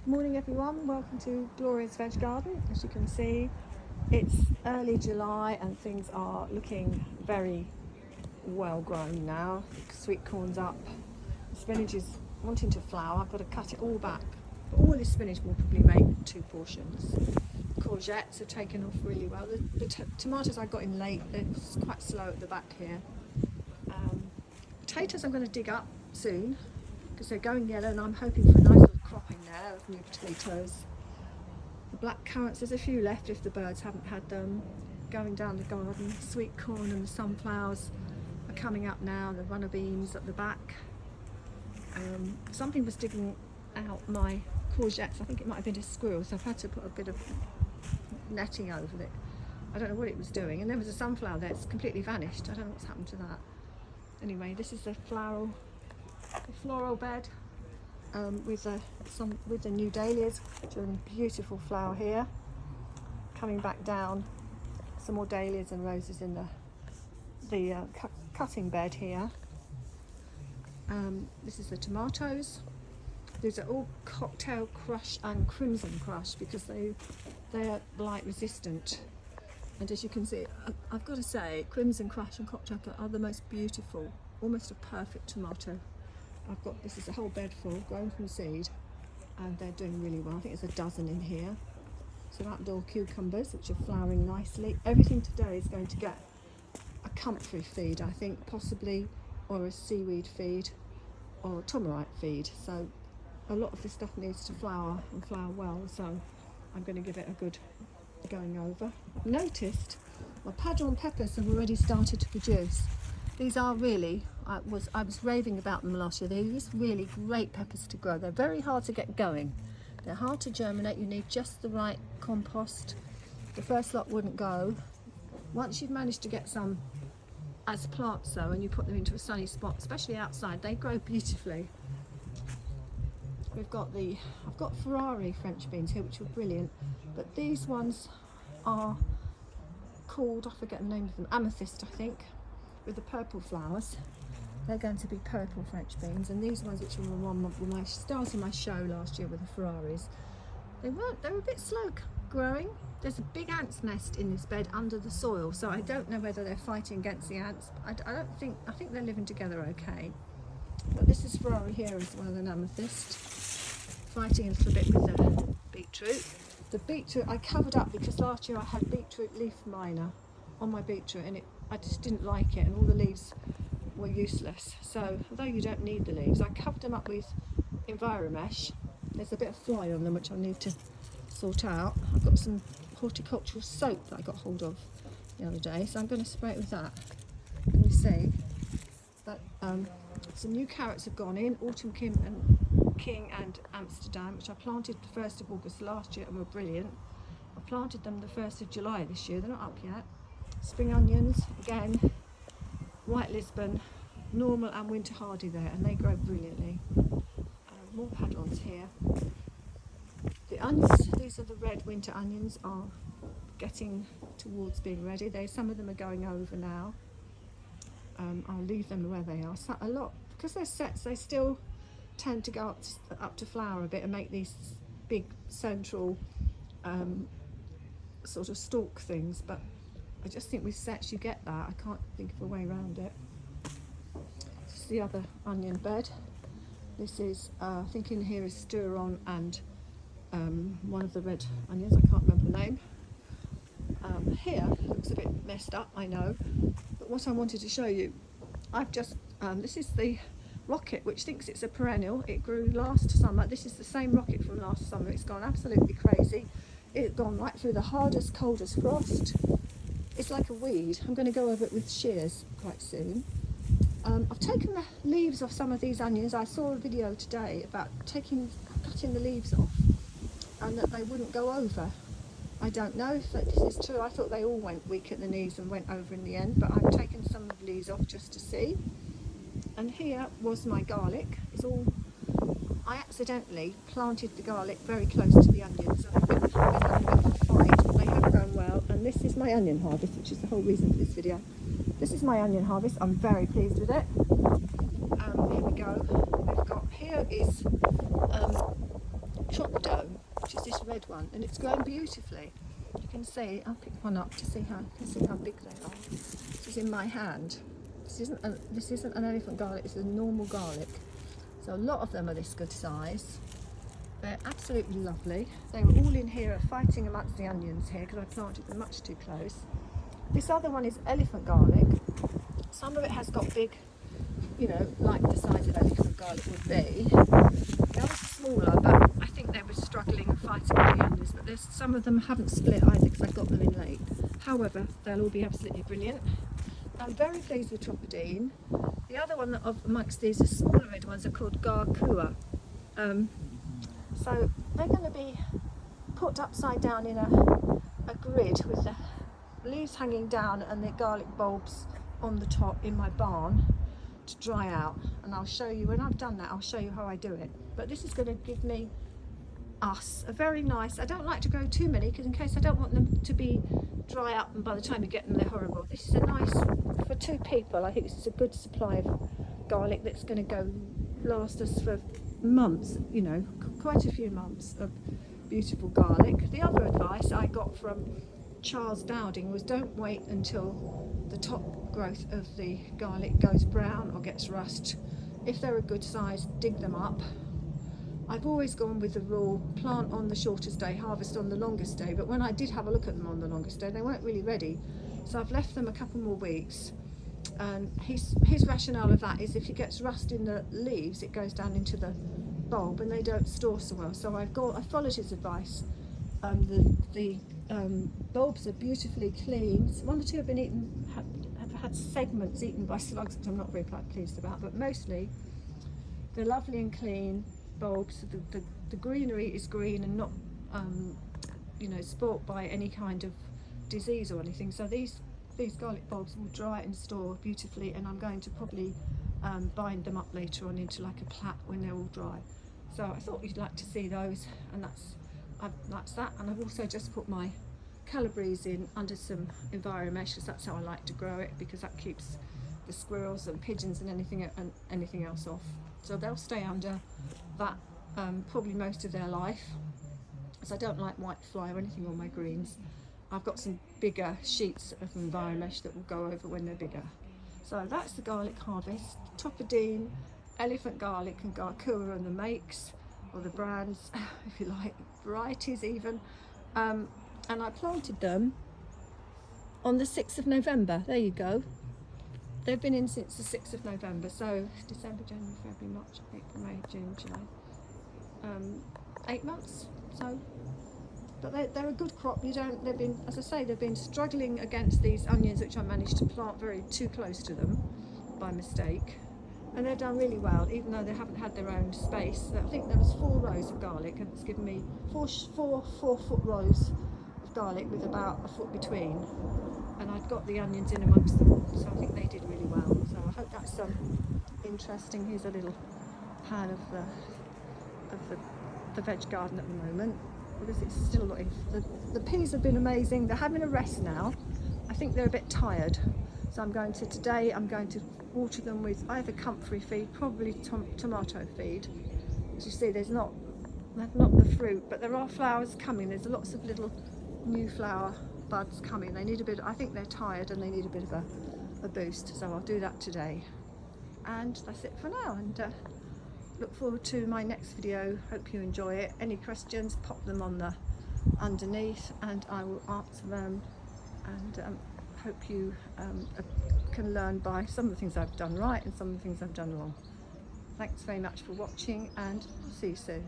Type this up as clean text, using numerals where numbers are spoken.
Morning everyone, welcome to Gloria's Veg Garden. As you can see, it's early July and things are looking very well grown now. Sweet corn's up, the spinach is wanting to flower. I've got to cut it all back, but all this spinach will probably make 2 portions. Courgettes have taken off really well. The tomatoes I got in late, they're quite slow at the back here. Potatoes I'm going to dig up soon because they're going yellow, and I'm hoping for a nice little cropping there of new potatoes. The black currants, there's a few left if the birds haven't had them. Going down the garden, sweet corn and the sunflowers are coming up now, the runner beans at the back. Something was digging out my courgettes. I think it might have been a squirrel, so I've had to put a bit of netting over it. I don't know what it was doing. And there was a sunflower there, it's completely vanished. I don't know what's happened to that. Anyway, this is the floral bed with the new dahlias, which are in beautiful flower here. Coming back down, some more dahlias and roses in the cutting bed here. This is the tomatoes. These are all cocktail crush and crimson crush because they're blight resistant. And as you can see, I've got to say, crimson crush and cocktail are the most beautiful, almost a perfect tomato. This is a whole bed full, grown from seed, and they're doing really well. I think there's a dozen in here. Some outdoor cucumbers, which are flowering nicely. Everything today is going to get a comfrey feed, I think, possibly, or a seaweed feed, or a tamarite feed. So a lot of this stuff needs to flower and flower well, so I'm going to give it a good going over. I've noticed my padron peppers have already started to produce. These are really, I was raving about them last year. They're just really great peppers to grow. They're very hard to get going. They're hard to germinate. You need just the right compost. The first lot wouldn't go. Once you've managed to get some as plants though, and you put them into a sunny spot, especially outside, they grow beautifully. I've got Ferrari French beans here, which are brilliant, but these ones are called, I forget the name of them, amethyst I think, with the purple flowers. They're going to be purple French beans, and these ones, which were my stars in my show last year with the Ferraris, they were a bit slow growing. There's a big ant's nest in this bed under the soil, so I don't know whether they're fighting against the ants. I think they're living together okay. But this is Ferrari here as well, an amethyst, fighting a little bit with the beetroot. The beetroot I covered up because last year I had beetroot leaf miner on my beetroot, and I just didn't like it, and all the leaves were useless. So although you don't need the leaves, I covered them up with Enviromesh. There's a bit of fly on them which I need to sort out. I've got some horticultural soap that I got hold of the other day, so I'm going to spray it with that. Can you see that some new carrots have gone in, Autumn King and Amsterdam, which I planted the 1st of August last year and were brilliant. I planted them the 1st of July this year, they're not up yet. Spring onions, again, White Lisbon, normal and winter hardy there, and they grow brilliantly. More padrons here. The onions, these are the red winter onions, are getting towards being ready. Some of them are going over now. I'll leave them where they are. So a lot, because they're sets, they still tend to go up to flower a bit and make these big central sort of stalk things, but I just think with sets you get that. I can't think of a way around it. This is the other onion bed. This is, I think in here is Sturon and one of the red onions, I can't remember the name. Here looks a bit messed up, I know, but what I wanted to show you, this is the rocket, which thinks it's a perennial. It grew last summer. This is the same rocket from last summer. It's gone absolutely crazy. It's gone right through the hardest, coldest frost. It's like a weed. I'm going to go over it with shears quite soon. I've taken the leaves off some of these onions. I saw a video today about cutting the leaves off and that they wouldn't go over. I don't know if this is true. I thought they all went weak at the knees and went over in the end, but I've taken some of the leaves off just to see. And here was my garlic. I accidentally planted the garlic very close to the onions, and I've been having a bit of a fight, but they have grown well. And this is my onion harvest, which is the whole reason for this video. This is my onion harvest. I'm very pleased with it. Here we go. Here is truck dome, which is this red one, and it's grown beautifully. You can see, I'll pick one up to see how big they are. This is in my hand. This isn't an elephant garlic, it's a normal garlic. So a lot of them are this good size. They're absolutely lovely. They were all in here fighting amongst the onions here because I planted them much too close. This other one is elephant garlic. Some of it has got big, you know, like the size of elephant garlic would be. The others are smaller, but I think they were struggling and fighting with the onions. But there's some of them haven't split either because I got them in late. However, they'll all be absolutely brilliant. I'm very pleased with Tropidine. The other one amongst these, the smaller red ones, are called Garkua. So they're going to be put upside down in a grid with the leaves hanging down and the garlic bulbs on the top in my barn to dry out. And I'll show you, when I've done that, I'll show you how I do it. But this is going to give us a very nice, I don't like to grow too many because in case I don't want them to be dry up and by the time you get them they're horrible. This is a nice, for 2 people, I think this is a good supply of garlic that's going to last us for months, you know, quite a few months of beautiful garlic. The other advice I got from Charles Dowding was don't wait until the top growth of the garlic goes brown or gets rust. If they're a good size, dig them up. I've always gone with the rule, plant on the shortest day, harvest on the longest day, but when I did have a look at them on the longest day, they weren't really ready. So I've left them a couple more weeks. And his rationale of that is if it gets rust in the leaves, it goes down into the bulb and they don't store so well. So I followed his advice. The bulbs are beautifully clean. One or two have been have had segments eaten by slugs, which I'm not very pleased about, but mostly they're lovely and clean bulbs. The greenery is green and not you know, spoilt by any kind of disease or anything. So these garlic bulbs will dry and store beautifully, and I'm going to probably bind them up later on into like a plait when they're all dry. So I thought you'd like to see those, and that's that. And I've also just put my Calabrese in under some enviromesh because that's how I like to grow it, because that keeps the squirrels and pigeons and anything else off. So they'll stay under that probably most of their life, because I don't like white fly or anything on my greens. I've got some bigger sheets of enviromesh that will go over when they're bigger. So that's the garlic harvest. Tropidine, elephant garlic and Garkua and the makes, or the brands, if you like, varieties even. And I planted them on the 6th of November. There you go. They've been in since the 6th of November. So December, January, February, March, April, May, June, July. 8 months. So. But they're a good crop. They've been, as I say, they've been struggling against these onions, which I managed to plant too close to them by mistake. And they've done really well, even though they haven't had their own space. I think there was 4 rows of garlic, and it's given me four 4-foot rows of garlic with about a foot between. And I'd got the onions in amongst them, so I think they did really well. So I hope that's interesting. Here's a little pan of the veg garden at the moment, because it's still not in. The peas have been amazing. They're having a rest now. I think they're a bit tired. So today I'm going to water them with either comfrey feed, probably tomato feed. As you see, they've not the fruit, but there are flowers coming. There's lots of little new flower buds coming. They need a bit, I think they're tired and they need a bit of a boost. So I'll do that today. And that's it for now. And look forward to my next video. Hope you enjoy it. Any questions, pop them on the underneath and I will answer them, and hope you can learn by some of the things I've done right and some of the things I've done wrong. Thanks very much for watching, and I'll see you soon.